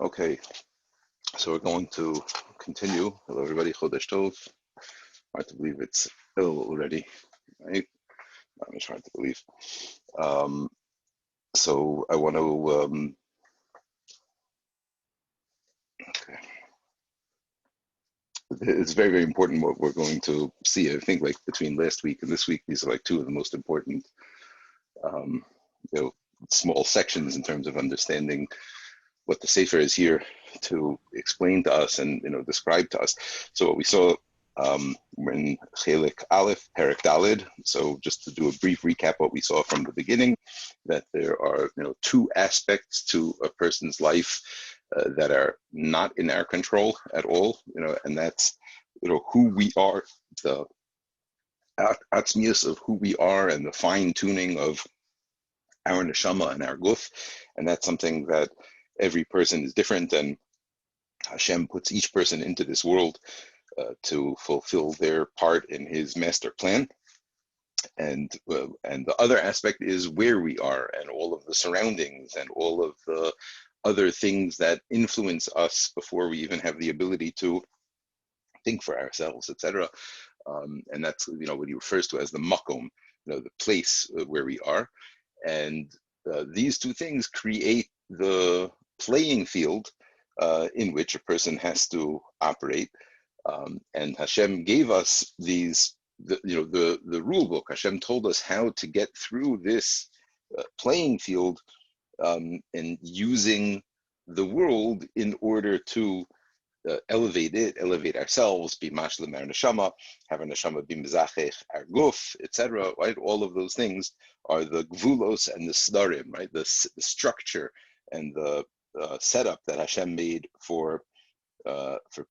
Okay, so we're going to continue. Hello, everybody. Chodesh Tov. Hard to believe it's ill already, right? It's hard to believe. So I want to. Okay. It's very, very important what we're going to see. I think, like between last week and this week, these are like two of the most important, um, small sections in terms of understanding what the Sefer is here to explain to us and describe to us. So what we saw in Chelik Aleph, Perek Dalid. So just to do a brief recap, what we saw from the beginning, that there are two aspects to a person's life that are not in our control at all. And that's who we are, the atzmius of who we are, and the fine tuning of our neshama and our guf, and that's something that every person is different, and Hashem puts each person into this world to fulfill their part in His master plan. And the other aspect is where we are, and all of the surroundings, and all of the other things that influence us before we even have the ability to think for ourselves, etc. And that's what he refers to as the makom, the place where we are. And these two things create the playing field in which a person has to operate. And Hashem gave us these, the rule book. Hashem told us how to get through this playing field, and using the world in order to elevate ourselves, be mashlim our neshama, have our neshama be mezachech our guf, etc. Right, all of those things are the gvulos and the sdarim, right? The structure and the setup that Hashem made for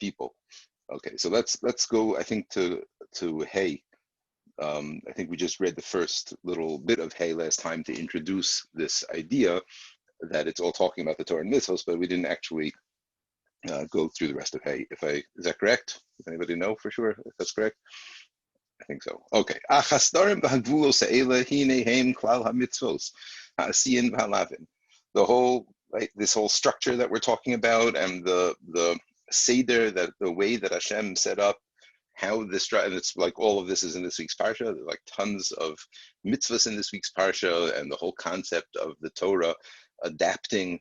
people. Okay, so let's go. I think to Hey. I think we just read the first little bit of Hey last time to introduce this idea that it's all talking about the Torah and mitzvos, but we didn't actually go through the rest of Hey. Is that correct? Does anybody know for sure if that's correct? I think so. Okay. The whole, right, this whole structure that we're talking about, and the seder, that the way that Hashem set up how this, and it's like all of this is in this week's parsha. There's like tons of mitzvahs in this week's parsha, and the whole concept of the Torah adapting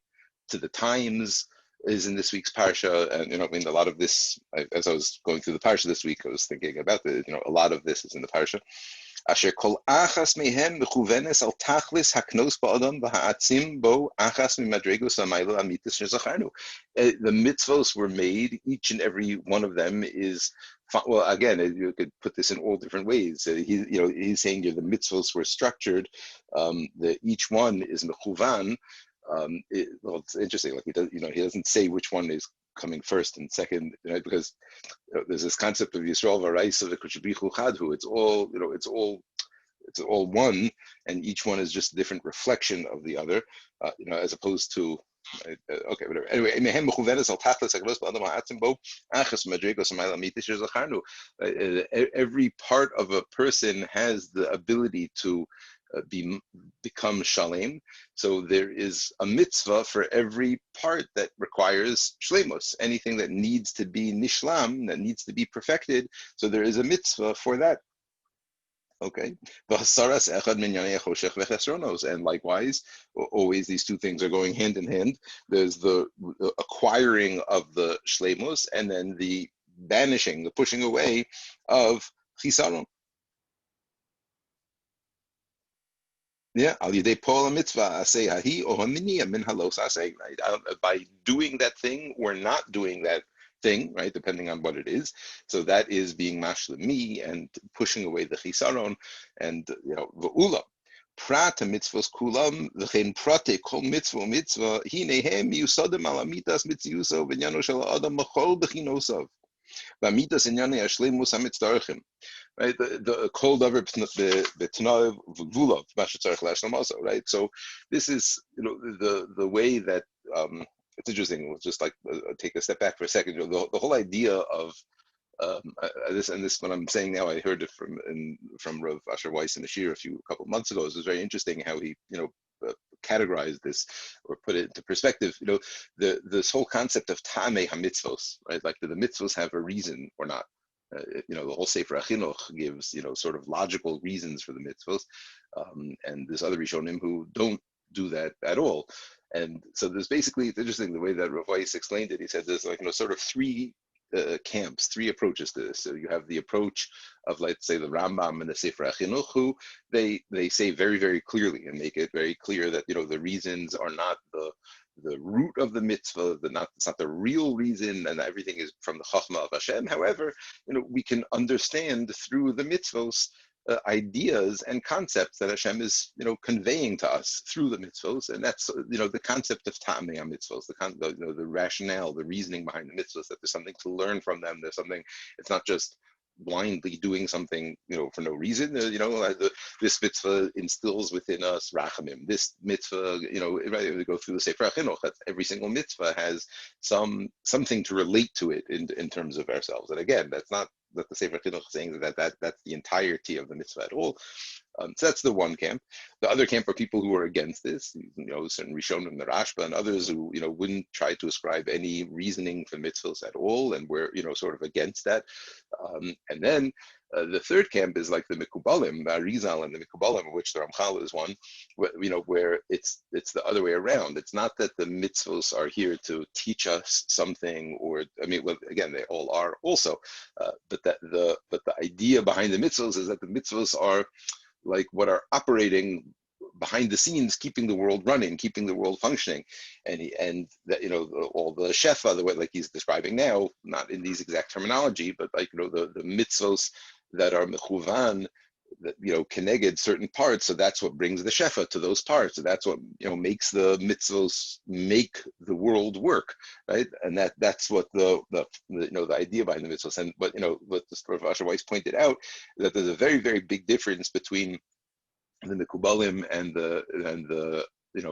to the times is in this week's parsha. And I mean, a lot of this, as I was going through the parsha this week, I was thinking about a lot of this is in the parsha. Asher kol achas mehem mechuvenes al tachlis haknos ba'adam v'ha'atzim bo achas mimadregos ha'maylo amitis shezacharnu. The mitzvos were made. Each and every one of them is, well, again, you could put this in all different ways. He's saying the mitzvos were structured. That each one is mechuvan. Well, it's interesting. Like he doesn't say which one is coming first and second, because there's this concept of Yisrael v'Raisa v'Kushbichu Chadhu. It's all one, and each one is just a different reflection of the other, as opposed to. Okay, whatever. Anyway, every part of a person has the ability to become shalem. So there is a mitzvah for every part that requires shlemus. Anything that needs to be nishlam, that needs to be perfected. So there is a mitzvah for that. Okay, and likewise, always these two things are going hand in hand. There's the acquiring of the shlemus, and then the banishing, the pushing away of chisaron. Yeah, al yidei pol mitzvah aseh hahi o haminiya min halos aseh. Right, by doing that thing or not doing that thing, right, depending on what it is. So that is being mashlemi and pushing away the chisaron, and v'ula prat mitzvos kulam v'chein prate kol mitzvah hinehem yusadim al amitas mitziuso v'nyano shel adam machol b'chinosav v'amitas inyane ashlemus hamitzdarchim. Right, the kol davar b'tnav v'gvulav mashitzarich lashlam also. Right, so this is the way that it's interesting. We'll just like take a step back for a second. The whole idea of this, and this what I'm saying now, I heard it from Rav Asher Weiss in the Shir a couple of months ago. It was very interesting how he categorize this or put it into perspective, this whole concept of ta'amei hamitzvos, right? Like, do the mitzvos have a reason or not? The whole Sefer Chinuch gives, sort of logical reasons for the mitzvos, and there's other Rishonim who don't do that at all. And so there's basically, it's interesting the way that Rav Weiss explained it. He said there's like, sort of three camps, three approaches to this. So you have the approach of, let's say, the Rambam and the Sefer Chinuch, who they say very, very clearly and make it very clear that, the reasons are not the root of the mitzvah, it's not the real reason, and everything is from the Chachma of Hashem. However, we can understand through the mitzvos ideas and concepts that Hashem is, conveying to us through the mitzvos, and that's, the concept of ta'amei mitzvos, the rationale, the reasoning behind the mitzvos, that there's something to learn from them. There's something. It's not just blindly doing something, for no reason. This mitzvah instills within us rachamim. This mitzvah, right, we go through the Sefer Chinuch, that every single mitzvah has something to relate to it in terms of ourselves. And again, that's not that the Sefer Chinuch is saying that's the entirety of the mitzvah at all. So that's the one camp. The other camp are people who are against this, certain Rishonim, the Rashba, and others who, wouldn't try to ascribe any reasoning for mitzvahs at all, and we're, sort of against that. And then the third camp is like the Mekubalim, the Arizal and the Mekubalim, of which the Ramchal is one, where it's the other way around. It's not that the mitzvahs are here to teach us something, or, again, they all are also, but the idea behind the mitzvahs is that the mitzvahs are like what are operating behind the scenes, keeping the world running, keeping the world functioning, and that, all the shefa, the way like he's describing now, not in these exact terminology, but like, the mitzvos that are mechuvan, that, keneged certain parts. So that's what brings the shefa to those parts. So that's what, makes the mitzvos make the world work, right? And that's what the idea behind the mitzvos. And what Professor Weiss pointed out, that there's a very, very big difference between the Mekubalim and the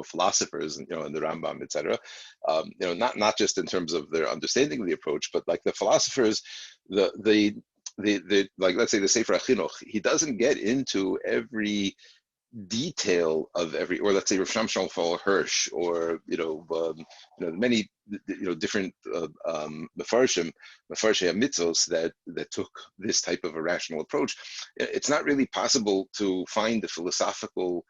philosophers, and the Rambam, etc. Not just in terms of their understanding of the approach, but like the philosophers, the like, let's say the Sefer Chinuch, he doesn't get into every detail of every, or let's say Rav Shamshon Hirsch, or many different mefarshim mitzvos that took this type of a rational approach. It's not really possible to find a philosophical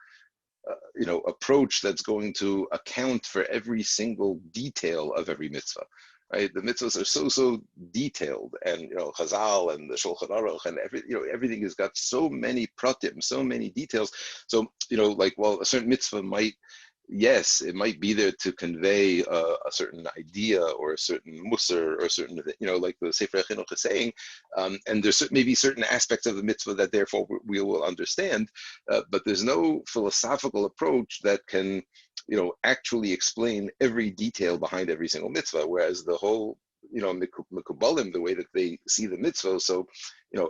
approach that's going to account for every single detail of every mitzvah. Right, the mitzvahs are so detailed, and Chazal and the Shulchan Aruch and everything has got so many pratim, so many details. So like, well, a certain mitzvah yes, it might be there to convey a certain idea or a certain musar or a certain, like the Sefer Chinuch is saying, and there's maybe certain aspects of the mitzvah that therefore we will understand, but there's no philosophical approach that can actually explain every detail behind every single mitzvah, whereas the whole, Mekubalim, the way that they see the mitzvah, so,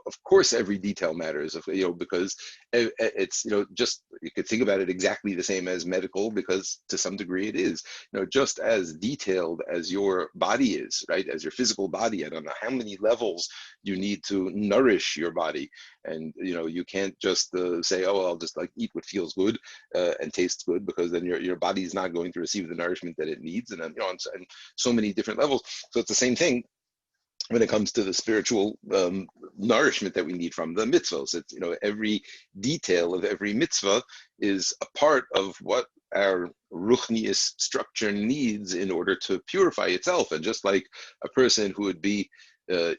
of course, every detail matters, because it's, just, you could think about it exactly the same as medical, because to some degree it is, just as detailed as your body is, right, as your physical body. I don't know how many levels you need to nourish your body. And, you can't just say, oh, I'll just like eat what feels good and tastes good, because then your body's not going to receive the nourishment that it needs. And then, on so many different levels. So it's the same thing when it comes to the spiritual nourishment that we need from the mitzvahs. It's, every detail of every mitzvah is a part of what our ruchnius structure needs in order to purify itself. And just like a person who would be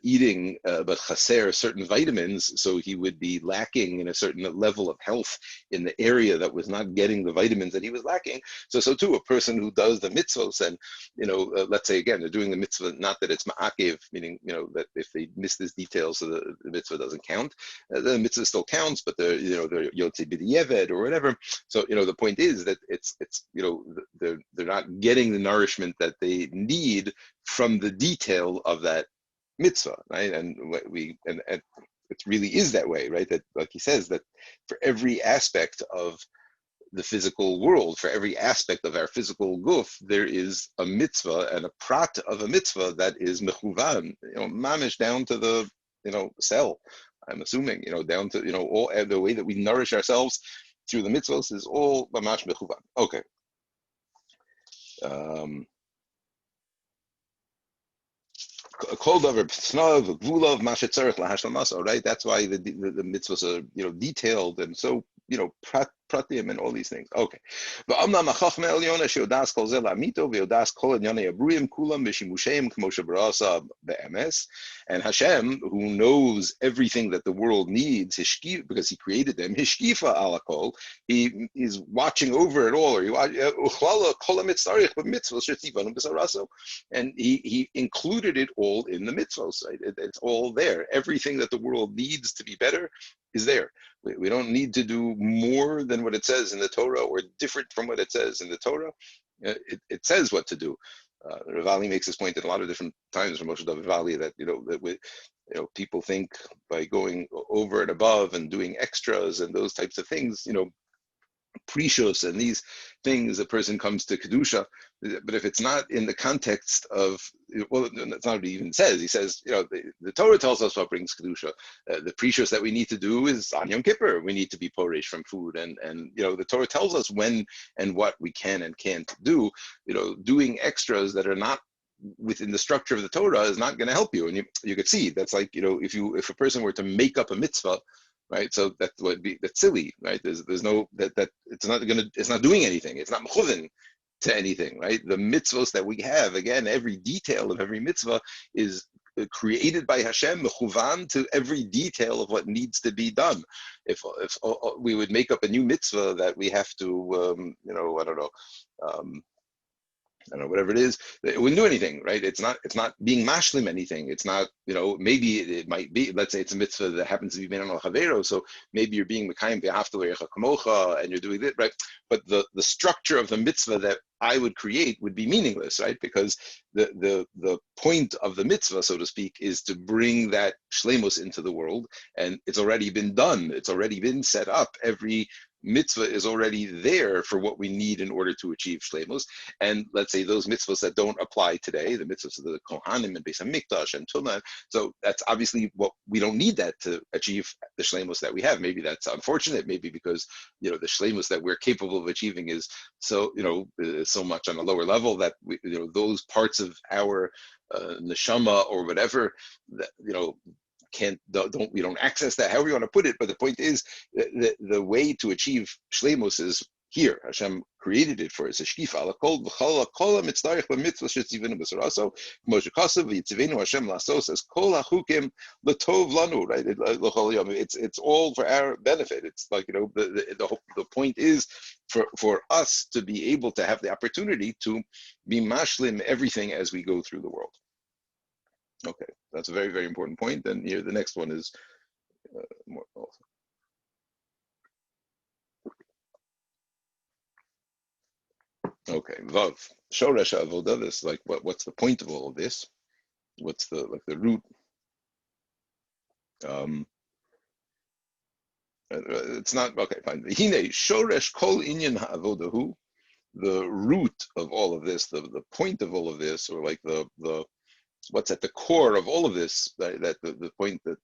eating but chaser certain vitamins, so he would be lacking in a certain level of health in the area that was not getting the vitamins that he was lacking. So too, a person who does the mitzvahs, and let's say again, they're doing the mitzvah, not that it's ma'akev, meaning that if they miss these details, so the mitzvah doesn't count. The mitzvah still counts, but they're yotze b'di'evet or whatever. So the point is that it's they're not getting the nourishment that they need from the detail of that mitzvah, right? And it really is that way, right? That, like he says, that for every aspect of the physical world, for every aspect of our physical guf, there is a mitzvah and a prat of a mitzvah that is mechuvan, mamish, down to the cell. I'm assuming, down to all the way that we nourish ourselves. through the mitzvos is all mamash mechuvan. Okay. Right? That's why the mitzvahs are detailed and so pratim and all these things. Okay. And Hashem, who knows everything that the world needs, because he created them, hishkifa alakol, he is watching over it all, and he included it all in the mitzvahs, right? It's all there. Everything that the world needs to be better is there. We don't need to do more than what it says in the Torah or different from what it says in the Torah. It says what to do. Ravali makes this point in a lot of different times from Moshe David Valley that people think by going over and above and doing extras and those types of things, precious and these things, a person comes to kedusha. But if it's not in the context of, well, that's not what he even says. He says, the Torah tells us what brings kedusha. The precious that we need to do is on Yom Kippur. We need to be porish from food, and the Torah tells us when and what we can and can't do. Doing extras that are not within the structure of the Torah is not going to help you. And you could see that's like if a person were to make up a mitzvah. Right, so that's silly, right? There's no that it's not doing anything. It's not mechuvin to anything, right? The mitzvos that we have, again, every detail of every mitzvah is created by Hashem, mechuvan to every detail of what needs to be done. If we would make up a new mitzvah that we have to, I don't know, whatever it is, it wouldn't do anything, right? It's not being mashlim anything. It's not, maybe it might be, let's say it's a mitzvah that happens to be ben al chavero, so maybe you're being mekayim be'afta l'recha kamocha, and you're doing it, right? But the structure of the mitzvah that I would create would be meaningless, right? Because the point of the mitzvah, so to speak, is to bring that shleimus into the world, and it's already been done. It's already been set up. Every mitzvah is already there for what we need in order to achieve shleimus. And let's say those mitzvahs that don't apply today, the mitzvahs of the Kohanim and Beis HaMikdash and Tumah, so that's obviously what we don't need that to achieve the shleimus that we have. Maybe that's unfortunate, maybe because the shleimus that we're capable of achieving is so so much on a lower level that we, those parts of our neshama or whatever that we don't access that, however you want to put it. But the point is the way to achieve shleimus is here. Hashem created it for us. Right? It's all for our benefit. It's like the point is for us to be able to have the opportunity to be mashlim everything as we go through the world. Okay, that's a very, very important point. And here the next one is more also. Okay, Vav. Shoresh Avodah, this like what's the point of all of this? What's the root? It's not okay, fine. Hine Shoresh Kol Inyan Ha'avodahu, the root of all of this, the point of all of this, or like the what's at the core of all of this, that the point that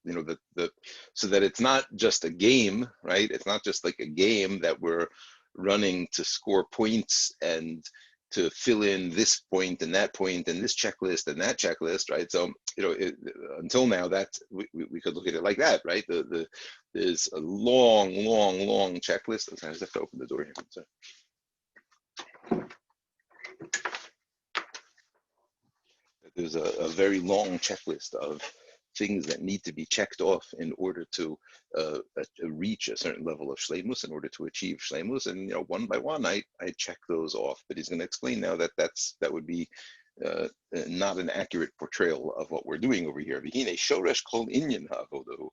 so that it's not just a game, right? It's not just like a game that we're running to score points and to fill in this point and that point and this checklist and that checklist, right? So until now, that we could look at it like that, right? There's a long checklist. I just have to open the door here. So. There's a very long checklist of things that need to be checked off in order to reach a certain level of shleimus, in order to achieve shleimus. And one by one, I check those off. But he's going to explain now that would be not an accurate portrayal of what we're doing over here. V'hine shoresh kol inyan ha'avodahu.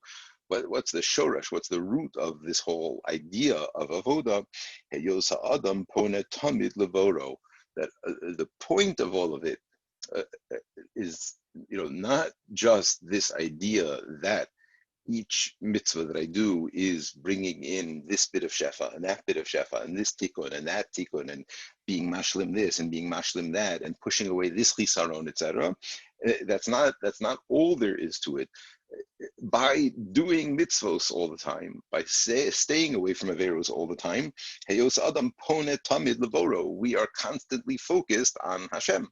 But what's the shoresh? What's the root of this whole idea of avodah? Heyos ha'adam pone tamid levoro. That the point of all of it is not just this idea that each mitzvah that I do is bringing in this bit of shefa and that bit of shefa and this tikkun and that tikkun and being mashlim this and being mashlim that and pushing away this chisaron, etc. That's not all there is to it. by doing mitzvos all the time, by staying away from averos all the time, heyos adam pone tamid levoro, we are constantly focused on Hashem,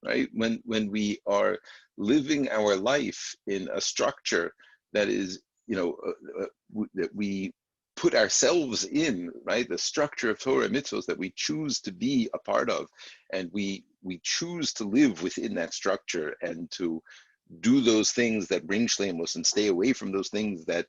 right? When we are living our life in a structure that is, that we put ourselves in, right? The structure of Torah mitzvos that we choose to be a part of, and we choose to live within that structure and to do those things that bring shleimus and stay away from those things that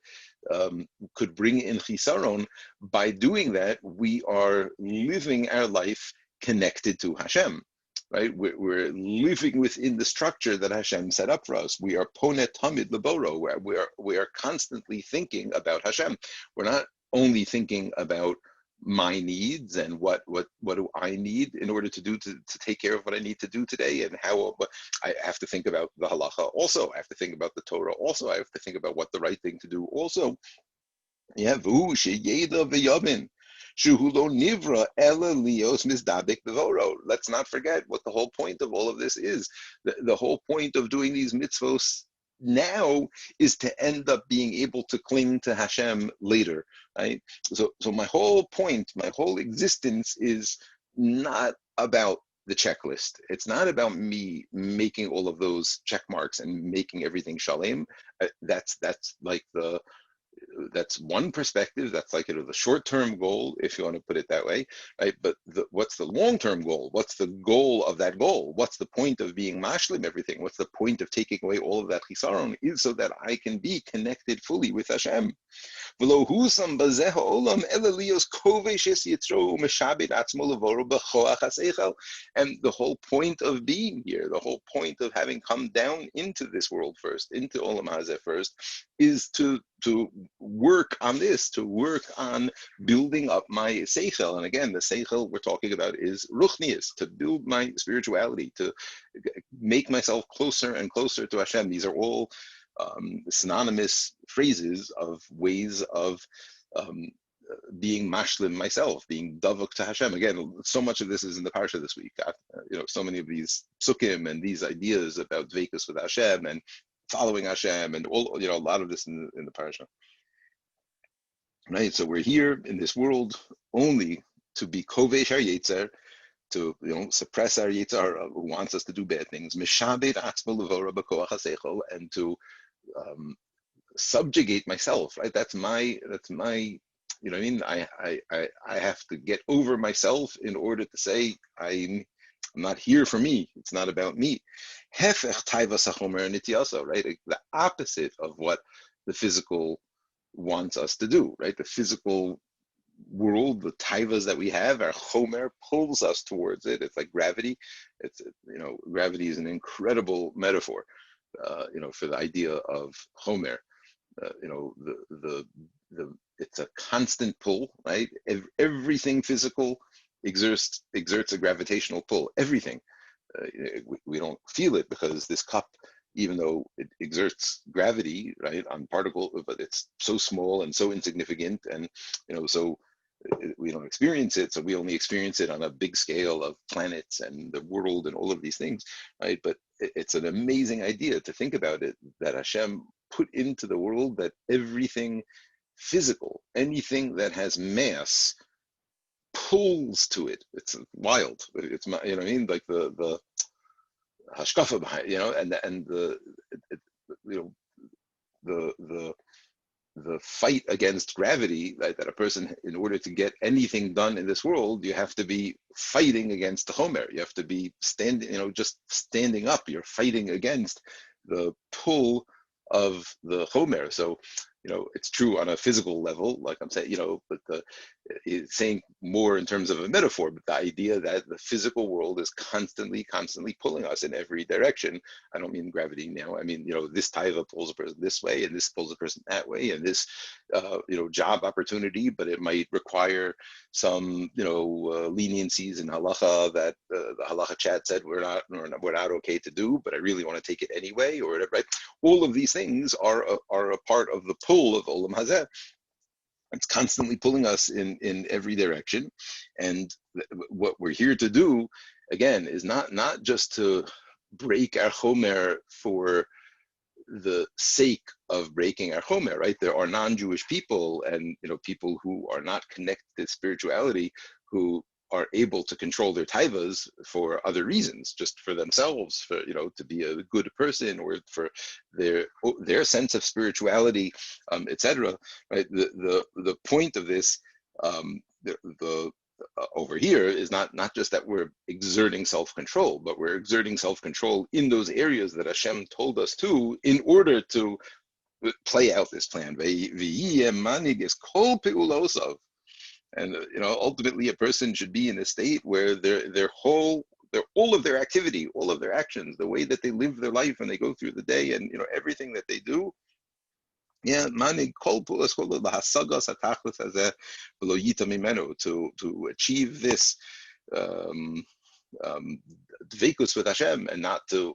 could bring in chisaron. By doing that, we are living our life connected to Hashem, right? We're living within the structure that Hashem set up for us. We are ponet tamid leboro, where we are constantly thinking about Hashem. We're not only thinking about my needs and what do I need in order to take care of what I need to do today, and how, but I have to think about the halacha also. I have to think about the Torah also. I have to think about what the right thing to do also. Yeah, let's not forget what the whole point of all of this is. The whole point of doing these mitzvos now is to end up being able to cling to Hashem later, right? So my whole point, my whole existence is not about the checklist. It's not about me making all of those check marks and making everything shalem. That's like that's one perspective. That's like the short-term goal, if you want to put it that way, right? But what's the long-term goal? What's the goal of that goal? What's the point of being mashlim everything? What's the point of taking away all of that chisaron? Is so that I can be connected fully with Hashem. And the whole point of being here, the whole point of having come down into this world first, into Olam Hazeh first, is to work on this, to work on building up my seichel. And again, the seichel we're talking about is ruchnius, to build my spirituality, to make myself closer and closer to Hashem. These are all synonymous phrases of ways of being mashlim myself, being davuk to Hashem. Again, so much of this is in the parsha this week. So many of these sukkim and these ideas about dveikus with Hashem and following Hashem and all, a lot of this in the parsha. Right. So we're here in this world only to be kovesh our yetzer, to suppress our yetzer who wants us to do bad things, mishabed atzmo levora b'koach haseichel, and to subjugate myself, right? That's my, you know what I mean? I have to get over myself in order to say I'm not here for me. It's not about me. Hefech taivas hachomer nitiyasa, right? The opposite of what the physical wants us to do, right? The physical world, the taivas that we have, our chomer pulls us towards it. It's like gravity. It's, gravity is an incredible metaphor, for the idea of chomer. It's a constant pull, right? Everything physical exerts a gravitational pull. Everything. We don't feel it because this cup, even though it exerts gravity, right, on particle, but it's so small and so insignificant, and so we don't experience it. So we only experience it on a big scale of planets and the world and all of these things, right? But it's an amazing idea to think about it, that Hashem put into the world that everything physical, anything that has mass, pulls to it. It's wild. It's, like the hashkafa behind, and the fight against gravity, right, that a person, in order to get anything done in this world, you have to be fighting against the chomer. You have to be just standing up. You're fighting against the pull of the chomer. So, it's true on a physical level, like I'm saying, but it's saying more in terms of a metaphor, but the idea that the physical world is constantly pulling us in every direction. I don't mean gravity now. I mean, this taiva pulls a person this way, and this pulls a person that way, and this, job opportunity, but it might require some, leniencies in halacha that the halacha chat said we're not okay to do, but I really want to take it anyway, or whatever. Right? All of these things are a part of the pull of Olam Hazeh. It's constantly pulling us in every direction, and what we're here to do, again, is not just to break our chomer for the sake of breaking our chomer, right? There are non-Jewish people and people who are not connected to spirituality who are able to control their taivas for other reasons, just for themselves, for to be a good person, or for their sense of spirituality, etc. Right? The point of this, the over here is not just that we're exerting self-control, but we're exerting self-control in those areas that Hashem told us to, in order to play out this plan. And ultimately, a person should be in a state where all of their activity, all of their actions, the way that they live their life and they go through the day, and everything that they do, to achieve this dvekus with Hashem, and not to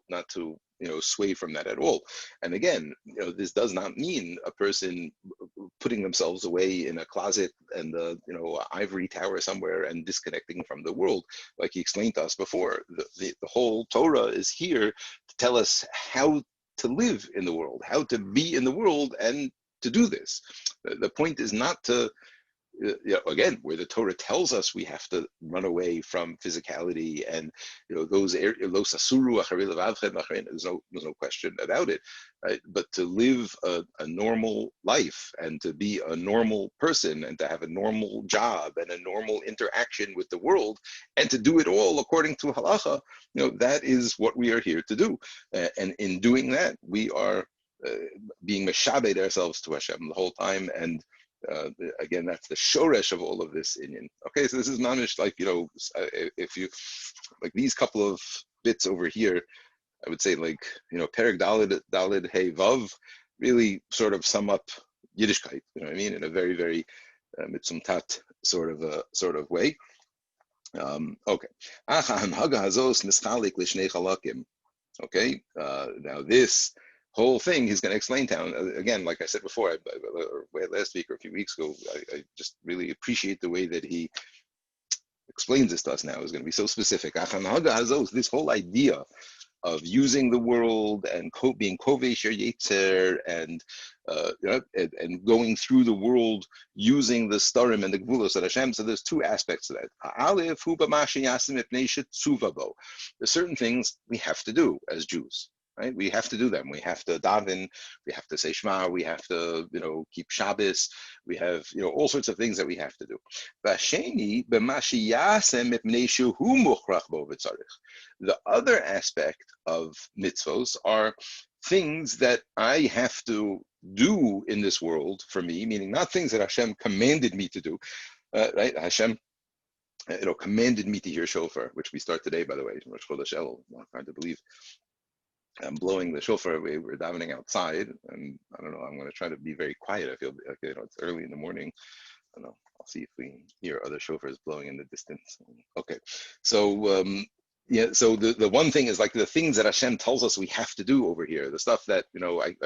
sway from that at all. And again, this does not mean a person putting themselves away in a closet and ivory tower somewhere and disconnecting from the world, like he explained to us before. The whole Torah is here to tell us how to live in the world, how to be in the world, and to do this. The point is not to, again, where the Torah tells us we have to run away from physicality and those areas, there's no question about it, right? But to live a normal life and to be a normal person and to have a normal job and a normal interaction with the world, and to do it all according to halacha, that is what we are here to do. And in doing that, we are being meshabed ourselves to Hashem the whole time. And again, that's the shoresh of all of this inyan. Okay, so this is mamish, like, if you, like, these couple of bits over here, I would say, like, Perek Dalid Hey Vav, really sort of sum up Yiddishkeit, what I mean, in a very, very mitzumtat sort of way. Okay. Okay, now this whole thing he's going to explain to, again, like I said before, last week or a few weeks ago, I just really appreciate the way that he explains this to us now. Is going to be so specific. This whole idea of using the world and being kovesh yetzer, and going through the world using the starim and the gvulos of Hashem. So there's two aspects to that. There's certain things we have to do as Jews. Right? We have to do them. We have to daven. We have to say Shema. We have to, keep Shabbos. We have, all sorts of things that we have to do. The other aspect of mitzvos are things that I have to do in this world for me, meaning not things that Hashem commanded me to do. Right? Hashem, commanded me to hear shofar, which we start today, by the way. Rosh Chodesh Elul, I'm hard to believe. I'm blowing the shofar. We're davening outside, and I don't know, I'm going to try to be very quiet. I feel like, it's early in the morning. I don't know. I'll see if we hear other shofars blowing in the distance. Okay. So, so the one thing is, like, the things that Hashem tells us we have to do over here, the stuff that,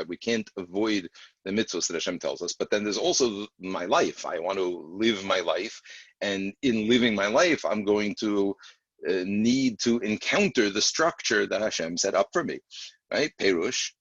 we can't avoid the mitzvahs that Hashem tells us. But then there's also my life. I want to live my life. And in living my life, I'm going to need to encounter the structure that Hashem set up for me, right? Perush,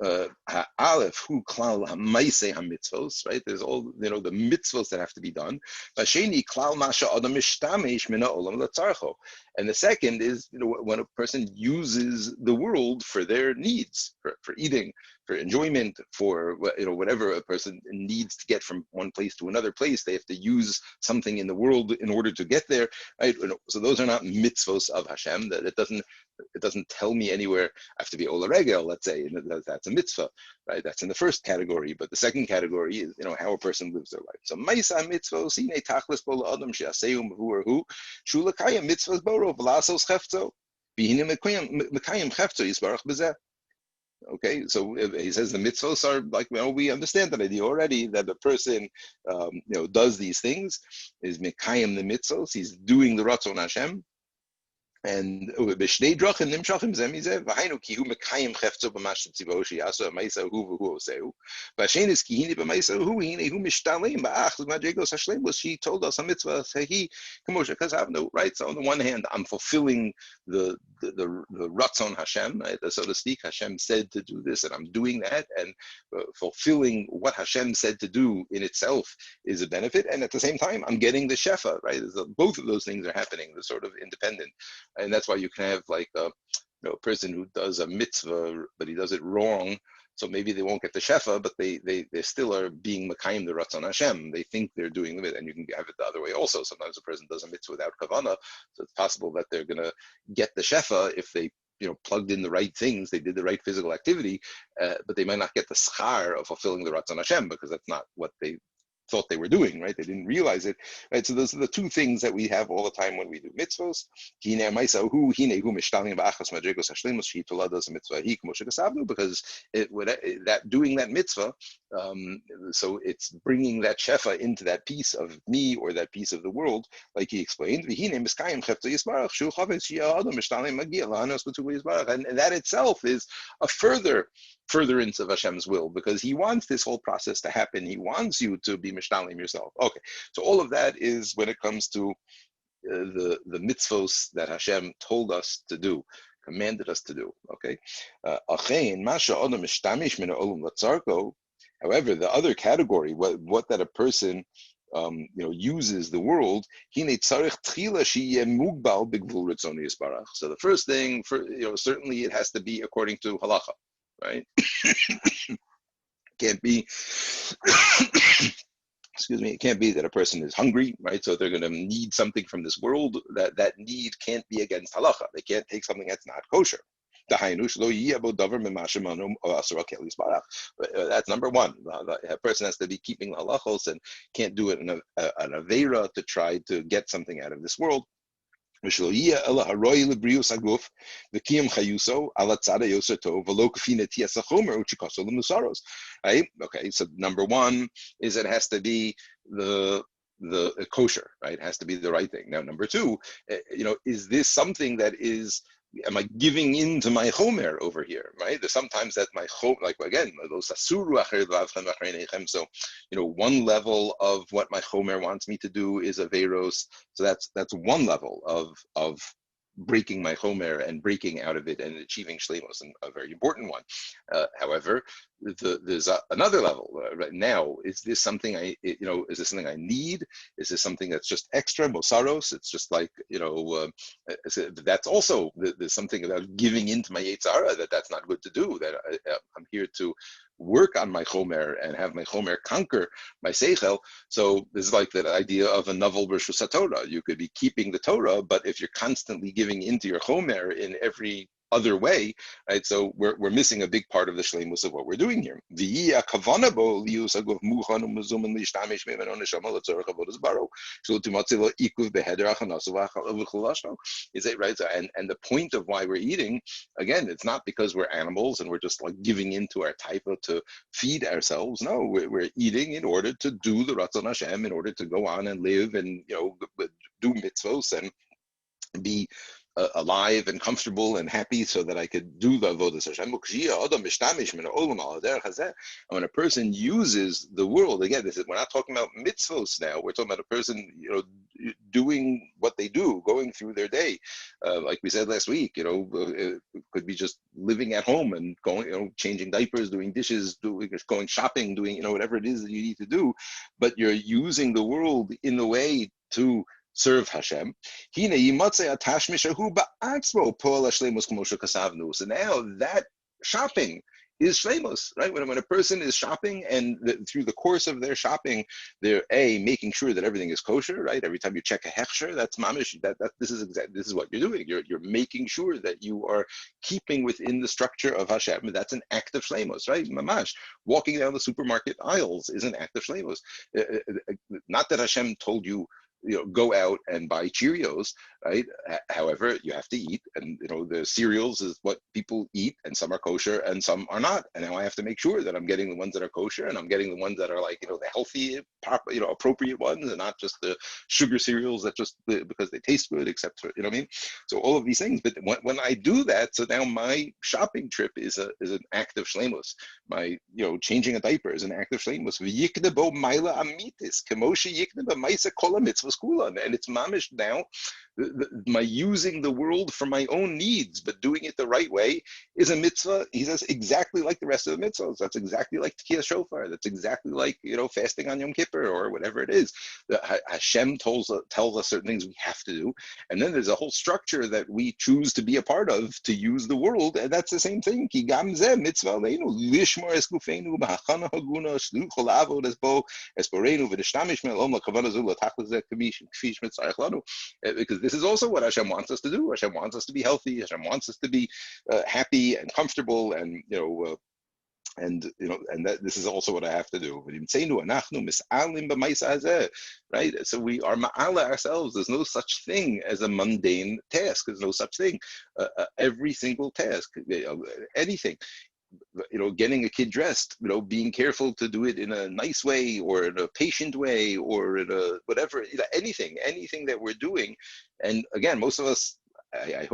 Aleph, hu klal ha'maisei ha'mitzvos, right? There's all, the mitzvos that have to be done. Vasheni, klal masha adam mishtamesh mina olam latzarcho. And the second is, when a person uses the world for their needs, for eating, for enjoyment, for, whatever a person needs to get from one place to another place, they have to use something in the world in order to get there, right? So those are not mitzvos of Hashem. That it doesn't tell me anywhere I have to be ola regel, let's say, that's a mitzvah, right? That's in the first category. But the second category is, how a person lives their life. So ma'isa mitzvos sine tachlis bo la'adam she'aseu mehu shulakayim mitzvos boro v'lasos chefzo v'hine mekayim chefzo yisbarach b'zeh. Okay, so he says the mitzvos are like, we understand that idea already, that the person, does these things, is mekayim the mitzvos, he's doing the ratzon Hashem, And b'shnei drachim nimshachim zeh mizeh v'hainu ki hu mekayim chefzo b'mash tzivo sheyasu ha'maisa hu v'hu oseu v'ashen is ki hini b'maisa hu hine hu mishtalim ba'ach l'madregos hashlemus. She told us a mitzvah sehi k'moshe kasavnu, right? So on the one hand, I'm fulfilling the ratzon Hashem, right? So to speak. Hashem said to do this, and I'm doing that, and fulfilling what Hashem said to do in itself is a benefit, and at the same time, I'm getting the shefa, right? Both of those things are happening. They're sort of independent. And that's why you can have like a person who does a mitzvah, but he does it wrong. So maybe they won't get the shefa, but they still are being makayim the ratzon Hashem. They think they're doing it, and you can have it the other way also. Sometimes a person does a mitzvah without kavanah, so it's possible that they're going to get the shefa if they plugged in the right things, they did the right physical activity, but they might not get the schar of fulfilling the ratzon Hashem because that's not what they thought they were doing, right? They didn't realize it, right? So those are the two things that we have all the time when we do mitzvos. Because that doing that mitzvah, so it's bringing that shefa into that piece of me or that piece of the world, like he explained. And that itself is a furtherance of Hashem's will, because he wants this whole process to happen. He wants you to be mishtalim yourself. Okay, so all of that is when it comes to the mitzvos that Hashem told us to do, commanded us to do. Okay, however, the other category, what that a person uses the world. So the first thing, certainly it has to be according to halacha, right? Can't be excuse me, it can't be that a person is hungry, right? So they're going to need something from this world. That need can't be against halacha. They can't take something that's not kosher. That's number one. A person has to be keeping the halachos and can't do it in an avera to try to get something out of this world. Right? Okay, so number one is it has to be the kosher, right? It has to be the right thing. Now, number two, is this something that is, am I giving in to my chomer over here, right? There's sometimes that my chomer, like again, those asuru acher v'avchem v'achreineichem. So, one level of what my chomer wants me to do is averos. So that's one level of breaking my chomer and breaking out of it and achieving shleimos, and a very important one. However, there's another level right now. Is this something is this something I need? Is this something that's just extra mosaros? It's just like, that's also, there's something about giving into my yetzara that's not good to do, that I'm here to work on my chomer and have my chomer conquer my seichel. So this is like that idea of a novel b'rshus haTorah. You could be keeping the Torah, but if you're constantly giving into your chomer in every other way, right? So we're missing a big part of the shleimus of what we're doing here. Is it right? So, and the point of why we're eating, again, it's not because we're animals and we're just like giving into our taifa to feed ourselves. No, we're eating in order to do the ratzon Hashem, in order to go on and live and do mitzvos and be alive and comfortable and happy, so that I could do the avodas Hashem. And when a person uses the world, again, we're not talking about mitzvos now. We're talking about a person, doing what they do, going through their day. Like we said last week, it could be just living at home and going, changing diapers, doing dishes, going shopping, doing, whatever it is that you need to do. But you're using the world in the way to serve Hashem. So now that shopping is shleimus, right? When a person is shopping and through the course of their shopping, they're making sure that everything is kosher, right? Every time you check a hechsher, that's mamish. This is what you're doing. You're making sure that you are keeping within the structure of Hashem. That's an act of shleimus, right? Mamash. Walking down the supermarket aisles is an act of shleimus. Not that Hashem told you go out and buy Cheerios, right? However, you have to eat, and the cereals is what people eat, and some are kosher and some are not. And now I have to make sure that I'm getting the ones that are kosher, and I'm getting the ones that are like the healthy, proper, appropriate ones, and not just the sugar cereals that just because they taste good, except for what I mean. So all of these things. But when I do that, so now my shopping trip is an act of shleimus. My changing a diaper is an act of shleimus. V'yikne bo maila amitis kemoshe yikne bo maisa kol mitzvahs kulan, and it's mamish now. My using the world for my own needs, but doing it the right way, is a mitzvah. He says exactly like the rest of the mitzvahs. That's exactly like Tekiyah Shofar. That's exactly like fasting on Yom Kippur or whatever it is. Hashem tells us certain things we have to do, and then there's a whole structure that we choose to be a part of to use the world, and that's the same thing. Ki gam zeh mitzvah aleinu lishmor es gufeinu b'hachana haguna shluch lavod es bo es boreinu v'nishtamish me'alom l'kavana zu l'tachlis zeh kfish mitzarech lanu. Because this is also what Hashem wants us to do. Hashem wants us to be healthy. Hashem wants us to be happy and comfortable, and and that this is also what I have to do. Right? So we are ma'ala ourselves. There's no such thing as a mundane task. There's no such thing. Every single task, anything. Getting a kid dressed, being careful to do it in a nice way or in a patient way or in a whatever, anything that we're doing. And again, most of us, I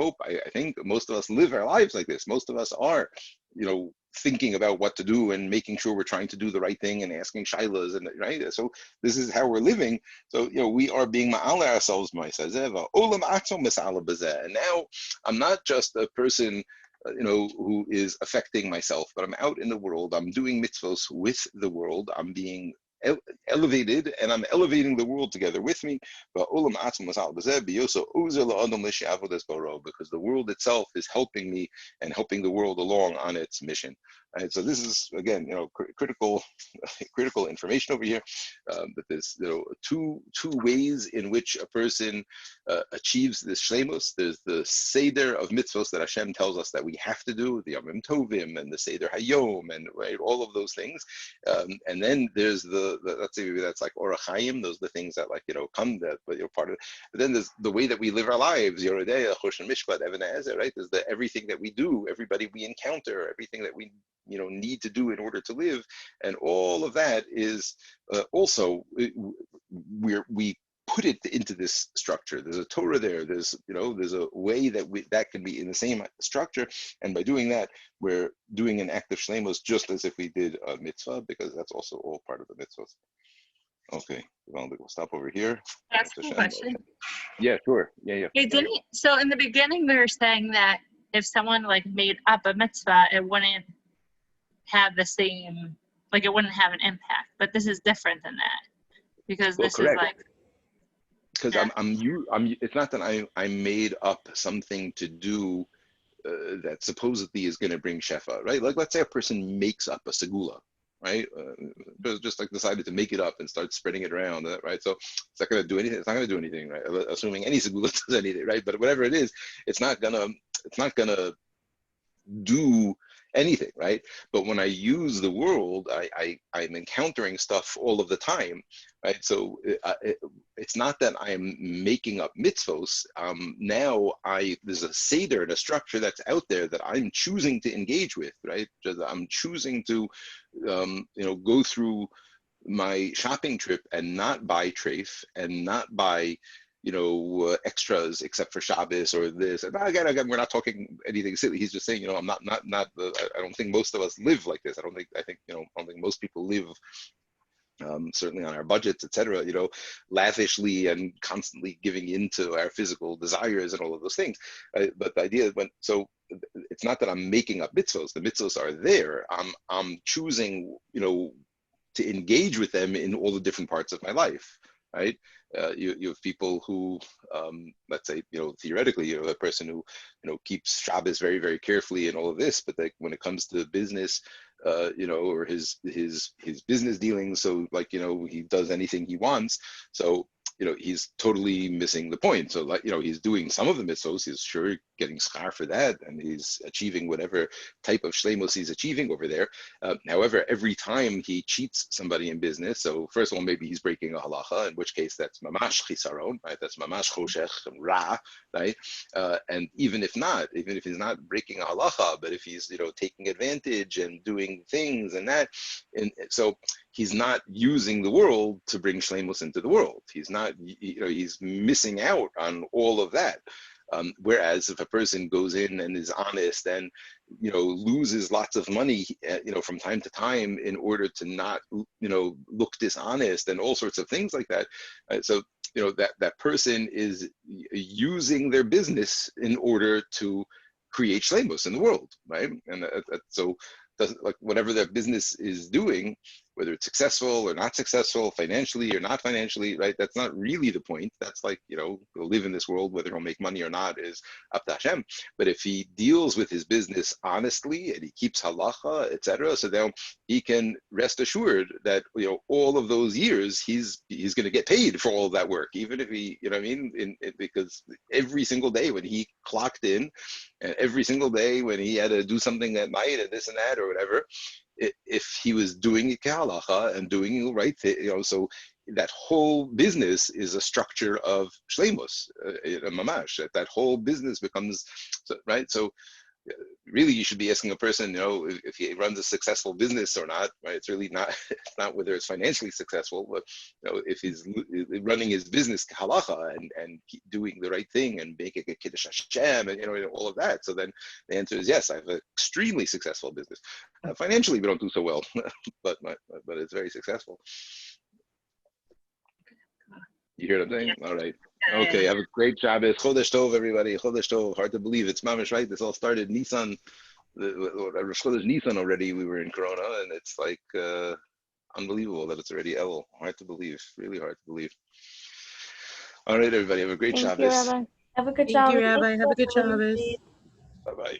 think most of us live our lives like this. Most of us are, thinking about what to do and making sure we're trying to do the right thing and asking shilas, and right. So this is how we're living. So we are being ma'ala ourselves. And now I'm not just a person who is affecting myself, but I'm out in the world. I'm doing mitzvos with the world. I'm being elevated, and I'm elevating the world together with me. Because the world itself is helping me and helping the world along on its mission. And so this is again, critical information over here. That there's two ways in which a person achieves this shleimus. There's the seder of mitzvos that Hashem tells us that we have to do, the Yomim Tovim and the Seder Hayom, and right, all of those things. And then there's the let's say maybe that's like Orach Chaim. Those are the things that come that, but you're part of it. But then there's the way that we live our lives. Yoredeya, Choshen Mishpat, Even Ezer, right? There's everything that we do, everybody we encounter, everything that we need to do in order to live, and all of that is also we put it into this structure. There's a Torah there. There's a way that can be in the same structure, and by doing that, we're doing an act of shleimus just as if we did a mitzvah, because that's also all part of the mitzvahs. Okay, we'll stop over here. Ask a question. Yeah, sure. Yeah. Hey, so in the beginning we were saying that if someone made up a mitzvah, it wouldn't have the same, it wouldn't have an impact. But this is different than that, because this is because yeah. I'm it's not that I made up something to do that supposedly is going to bring shefa, right? Let's say a person makes up a segula, right? Just decided to make it up and start spreading it around, right? So it's not going to do anything. It's not going to do anything, right? Assuming any segula does anything, right? But whatever it is, it's not gonna do anything, right? But when I use the world, I'm encountering stuff all of the time, right? So it's not that I'm making up mitzvos. Now there's a seder and a structure that's out there that I'm choosing to engage with, right? I'm choosing to, go through my shopping trip and not buy treif and not buy extras except for Shabbos or this. And again, we're not talking anything silly. He's just saying, I'm not. I don't think most of us live like this. I don't think most people live, certainly on our budgets, etc. Lavishly and constantly giving into our physical desires and all of those things. But the idea so it's not that I'm making up mitzvos. The mitzvos are there. I'm choosing, to engage with them in all the different parts of my life, right? You have people who, let's say, theoretically, a person who, keeps Shabbos very, very carefully and all of this, but when it comes to business, or his business dealings, so he does anything he wants. So he's totally missing the point. So, like, he's doing some of the mitzvos, he's sure getting schar for that, and he's achieving whatever type of shleimus he's achieving over there. However, every time he cheats somebody in business, so first of all, maybe he's breaking a halacha, in which case that's mamash chisaron, right? That's mamash choshech ra, right? And even if he's not breaking a halacha, but if he's taking advantage and doing things and that, and so he's not using the world to bring shleimus into the world. He's not, he's missing out on all of that. Whereas if a person goes in and is honest and loses lots of money from time to time in order to not look dishonest and all sorts of things like that, so that person is using their business in order to create shleimus in the world, right? And so like whatever that business is doing, whether it's successful or not successful, financially or not financially, right? That's not really the point. That's like, we'll live in this world, whether he'll make money or not is up to Hashem. But if he deals with his business honestly and he keeps halacha, etc., so then he can rest assured that, all of those years, he's going to get paid for all of that work, even if he, because every single day when he clocked in, and every single day when he had to do something at night and this and that or whatever, if he was doing it kehalacha and doing the right thing, so that whole business is a structure of shleimus, mamash. That whole business becomes, right? So really, you should be asking a person, if he runs a successful business or not, right? It's really not, it's not whether it's financially successful, but if he's running his business halacha and doing the right thing and making a kiddush Hashem and all of that. So then the answer is yes, I have an extremely successful business. Financially, we don't do so well, but it's very successful. You hear what I'm saying? Yeah. All right. Okay, have a great Shabbos. Chodesh Tov, everybody. Chodesh Tov. Hard to believe it's mamish, right? This all started Nisan, Rosh Chodesh Nisan already. We were in Corona, and it's like unbelievable that it's already Elul. Hard to believe. Really hard to believe. All right, everybody. Have a great Shabbos. Thank you, Rabbi. Have a good Thank Shabbos. you, Rabbi. Have a good Shabbos. Bye-bye.